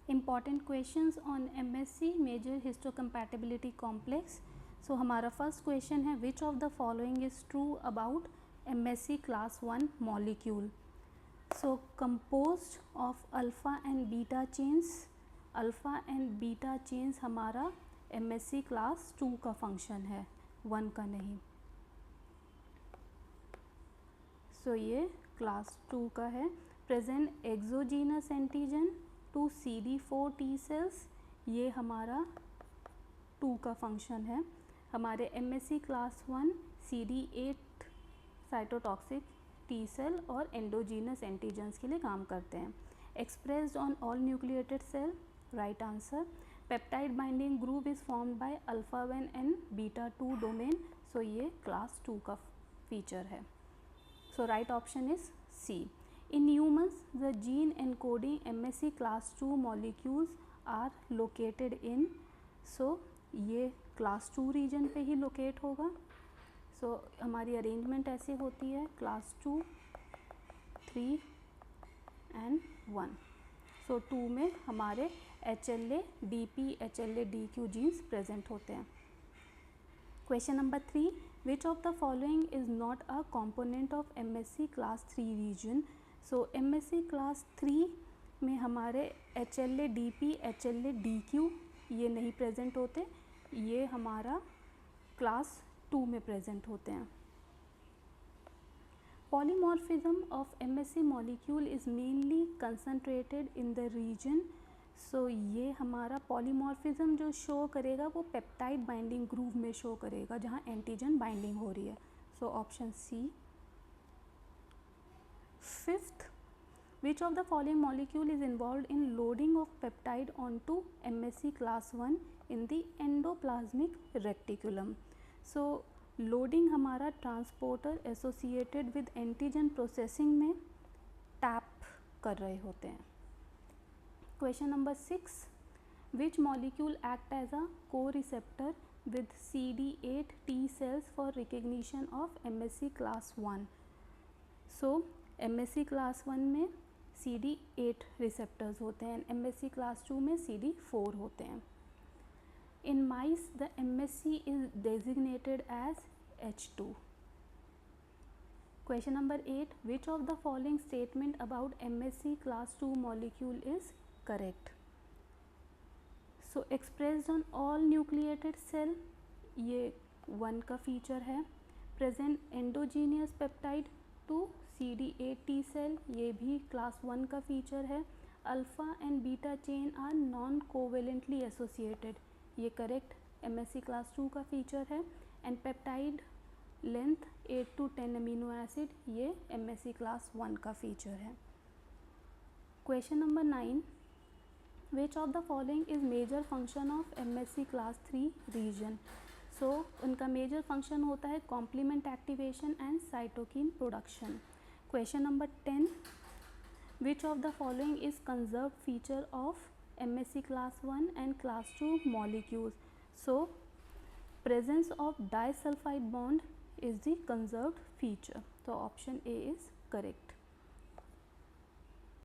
Important questions on MSC major histocompatibility complex. So हमारा first question है which of the following is true about MSC class 1 molecule. So composed of alpha and beta chains, alpha and beta chains हमारा MSC class 2 का function है, 1 का नहीं। सो ये class 2 का है। Present exogenous antigen to CD4 T cells, ये हमारा 2 का फंक्शन है। हमारे MSC class 1 CD8 cytotoxic T cell और एंडोजीनस एंटीजन्स के लिए काम करते हैं। Expressed on all nucleated cell, right answer. Peptide binding group is formed by alpha 1 and beta 2 domain, so ये क्लास 2 का फीचर है। So right option is C. In humans, the gene encoding MSC class 2 molecules are located in, so ये class 2 region पे ही locate होगा। So हमारी arrangement ऐसे होती है class 2, 3 and 1। So 2 में हमारे HLA, DP, HLA, DQ genes present होते हैं। Question number 3, which of the following is not a component of MSC class 3 region? So MSC class 3 में हमारे HLA DP, HLA DQ ये नहीं प्रेजेंट होते, ये हमारा क्लास 2 में प्रेजेंट होते हैं। Polymorphism of MSC molecule is mainly concentrated in the region, सो ये हमारा पॉलीमॉर्फिज्म जो शो करेगा वो पेप्टाइड बाइंडिंग ग्रुव में शो करेगा जहाँ एंटीजन बाइंडिंग हो रही है। So option C. Fifth, which of the following molecule is involve in loading of peptide on to MSC class 1 in the endoplasmic reticulum. So loading हमारा transporter associated with antigen processing में tap कर रहे होते हैं। Question number 6, which molecule act as a co-receptor with CD8 T cells for recognition of MSC class 1? So MSC class 1 में CD8 receptors होते हैं, MSC class 2 में CD4 होते हैं। In mice the MSC is designated as H2। Question number 8, which of the following statement about MSC class 2 molecule is correct? So expressed on all nucleated cell, ये 1 का feature है। Present endogenous peptide to CD8 T cell, ये भी class 1 का feature है। Alpha and beta chain are non covalently associated, ये correct MSC class 2 का feature है। And peptide length 8 to 10 amino acid, ये MSC क्लास 1 का फीचर है। Question number 9, which of the following is major function of MSC class 3 region? So उनका major function होता है complement activation and cytokine production। Question number 10, which of the following is conserved feature of MSC class 1 and class 2 molecules? So presence of disulfide bond is the conserved feature, so option A is correct।